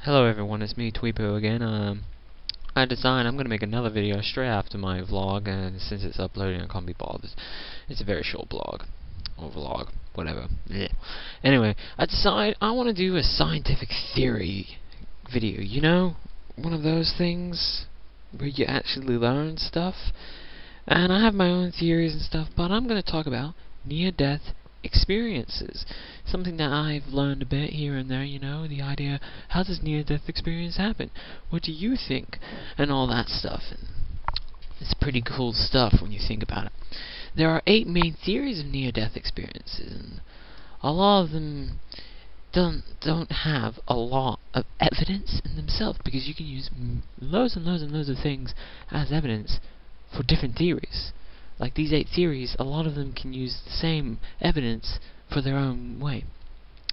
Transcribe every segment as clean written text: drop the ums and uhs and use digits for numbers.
Hello everyone, it's me, Tweepo again. I decided I'm going to make another video straight after my vlog, and since it's uploading I can't be bothered. It's a very short blog, or vlog, whatever. Yeah. Anyway, I decided I want to do a scientific theory video, you know? One of those things where you actually learn stuff. And I have my own theories and stuff, but I'm going to talk about near-death experiences. Something that I've learned a bit here and there, you know, the idea, how does near-death experience happen? What do you think? And all that stuff. And it's pretty cool stuff when you think about it. There are 8 main theories of near-death experiences, and a lot of them don't have a lot of evidence in themselves, because you can use loads and loads and loads of things as evidence for different theories. Like these 8 theories, a lot of them can use the same evidence for their own way,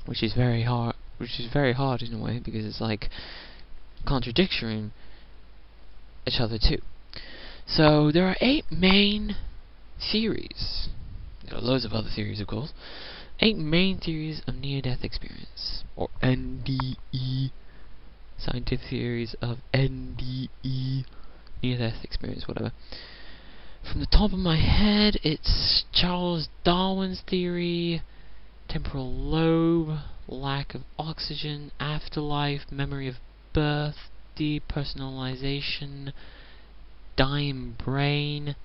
which is very hard. Which is very hard in a way, because it's like contradicting each other too. So there are 8 main theories. There are loads of other theories, of course. 8 main theories of near-death experience, or NDE, scientific theories of NDE, near-death experience, whatever. From the top of my head, it's Charles Darwin's theory, temporal lobe, lack of oxygen, afterlife, memory of birth, depersonalization, dying brain,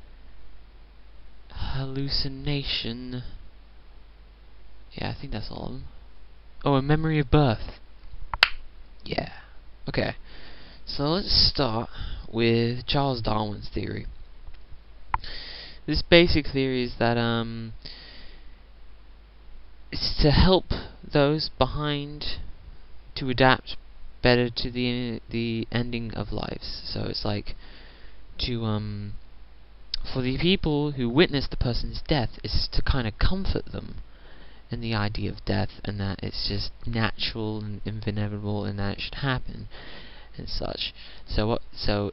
hallucination. Yeah, I think that's all of them. Oh, a memory of birth. Yeah. Okay. So let's start with Charles Darwin's theory. This basic theory is that it's to help those behind to adapt better to the ending of lives. So it's like to for the people who witness the person's death, is to kind of comfort them in the idea of death, and that it's just natural and inevitable, and that it should happen and such. So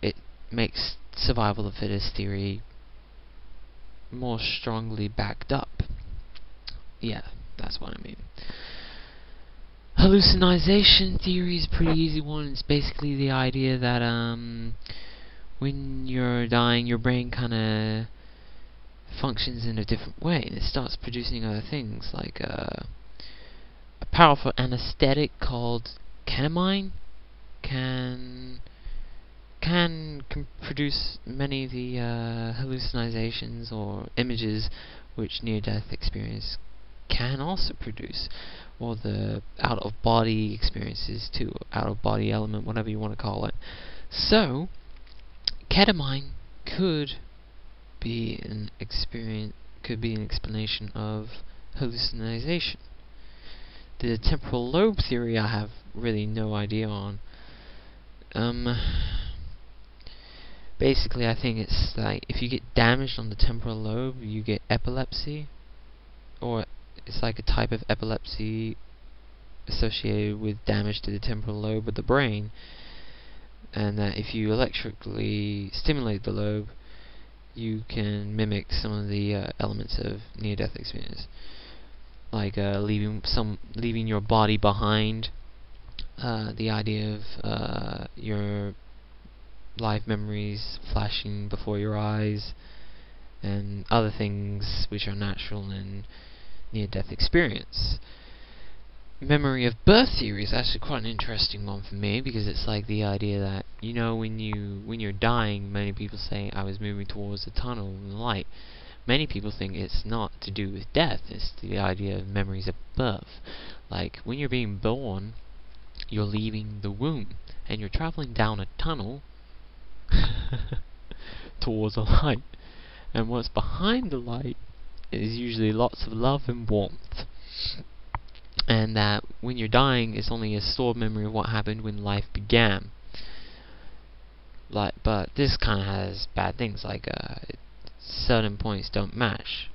it makes survival of the fittest theory more strongly backed up. Yeah, that's what I mean. Hallucination theory is a pretty easy one. It's basically the idea that when you're dying, your brain kind of functions in a different way, and it starts producing other things, like a powerful anesthetic called ketamine can produce many of the hallucinations or images which near-death experience can also produce, or the out-of-body experiences too, out-of-body element, whatever you want to call it. So, ketamine could be an explanation of hallucination. The temporal lobe theory I have really no idea on. Basically, I think it's like if you get damaged on the temporal lobe, you get epilepsy, or it's like a type of epilepsy associated with damage to the temporal lobe of the brain, and that if you electrically stimulate the lobe, you can mimic some of the elements of near-death experience, like leaving your body behind, the idea of your life memories flashing before your eyes, and other things which are natural in near-death experience. Memory of birth theory is actually quite an interesting one for me, because it's like the idea that, you know, when you're dying, many people say, I was moving towards a tunnel in the light. Many people think it's not to do with death, it's the idea of memories of birth. Like, when you're being born, you're leaving the womb, and you're traveling down a tunnel towards a light, and what's behind the light is usually lots of love and warmth, and that when you're dying, it's only a stored memory of what happened when life began. But this kind of has bad things, like certain points don't match.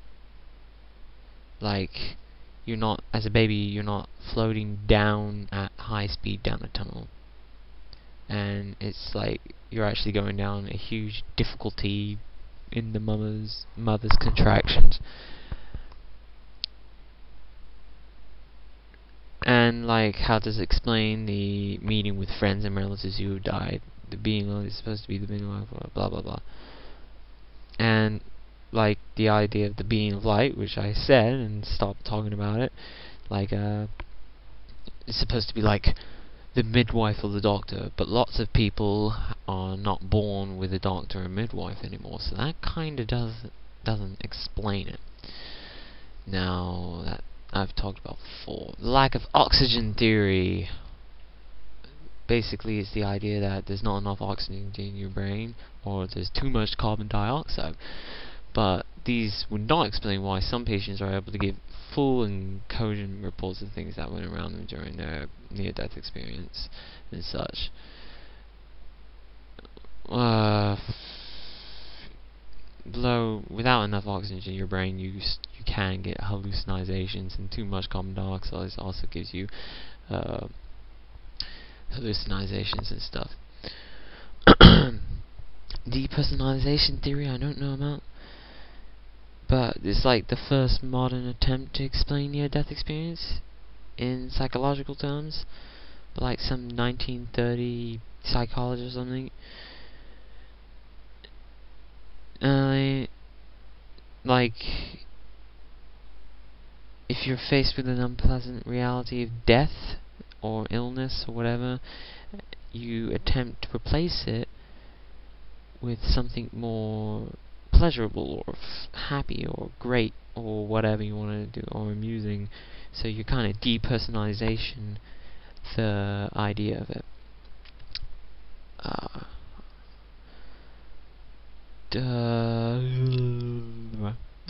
Like, you're not, as a baby, you're not floating down at high speed down a tunnel, and it's like you're actually going down a huge difficulty in the mother's contractions. And like, how does it explain the meeting with friends and relatives who have died? The being is supposed to be the being of life, blah blah blah. And like the idea of the being of light, which I said and stopped talking about it. Like, it's supposed to be like the midwife or the doctor, but lots of people are not born with a doctor or midwife anymore, so that kind of doesn't explain it. Now, that I've talked about before. The lack of oxygen theory. Basically, it's the idea that there's not enough oxygen in your brain, or there's too much carbon dioxide. But these would not explain why some patients are able to give full and cogent reports of things that went around them during their near-death experience and such. Without enough oxygen in your brain, you can get hallucinations, and too much carbon dioxide also gives you hallucinations and stuff. Depersonalization theory, I don't know about, but it's like the first modern attempt to explain near-death experience in psychological terms, but like some 1930 psychologist or something. Like, if you're faced with an unpleasant reality of death or illness or whatever, you attempt to replace it with something more pleasurable or happy or great or whatever you want to do, or amusing. So you kind of depersonalization the idea of it.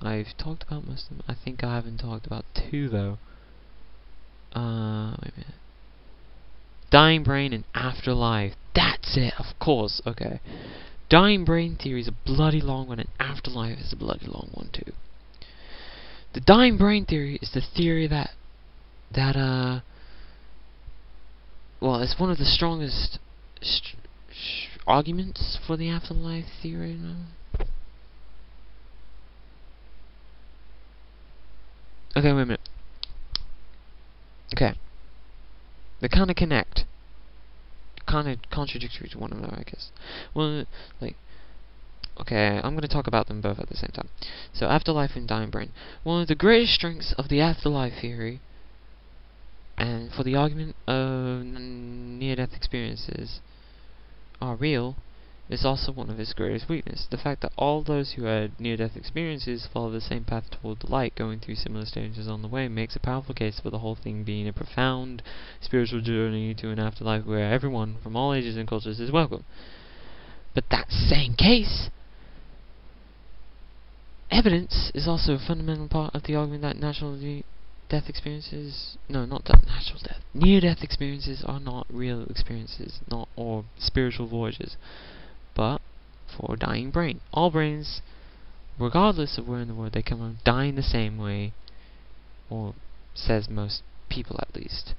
I've talked about most of them. I think I haven't talked about two though. Wait a minute. Dying brain and afterlife. That's it, of course. Okay. Dying brain theory is a bloody long one, and afterlife is a bloody long one too. The dying brain theory is the theory that well, it's one of the strongest arguments for the afterlife theory. No? Okay, wait a minute. Okay. They kind of connect. Kind of contradictory to one another, I guess. Well, like, okay, I'm going to talk about them both at the same time. So, afterlife and dying brain. One of the greatest strengths of the afterlife theory, and for the argument of near-death experiences are real, is also one of its greatest weaknesses. The fact that all those who had near-death experiences follow the same path toward the light, going through similar stages on the way, makes a powerful case for the whole thing being a profound spiritual journey to an afterlife where everyone from all ages and cultures is welcome. But that same case, evidence is also a fundamental part of the argument that death experiences, no, not natural death, near-death experiences are not real experiences, or spiritual voyages, but for a dying brain. All brains, regardless of where in the world they come from, die in the same way, or says most people at least.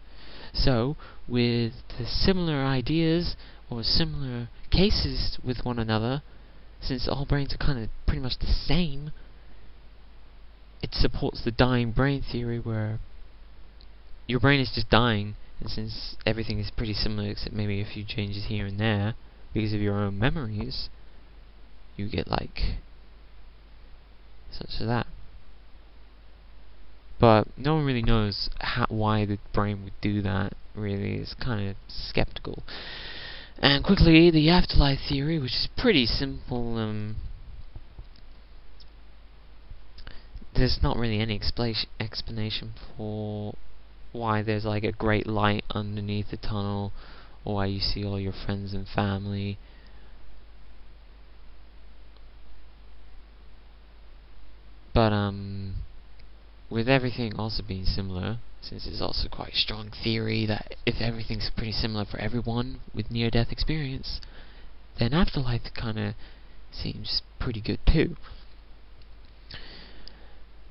So, with the similar ideas or similar cases with one another, since all brains are kind of pretty much the same, it supports the dying brain theory, where your brain is just dying, and since everything is pretty similar except maybe a few changes here and there because of your own memories, you get like such as that. But no one really knows why the brain would do that, really. It's kind of skeptical. And quickly, the afterlife theory, which is pretty simple. There's not really any explanation for why there's like a great light underneath the tunnel, or why you see all your friends and family. But with everything also being similar, since it's also quite a strong theory that if everything's pretty similar for everyone with near-death experience, then afterlife kind of seems pretty good too.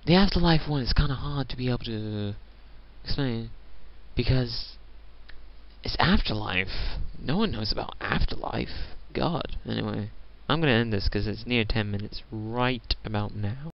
The afterlife one is kind of hard to be able to explain, because it's afterlife. No one knows about afterlife. God. Anyway, I'm going to end this because it's near 10 minutes right about now.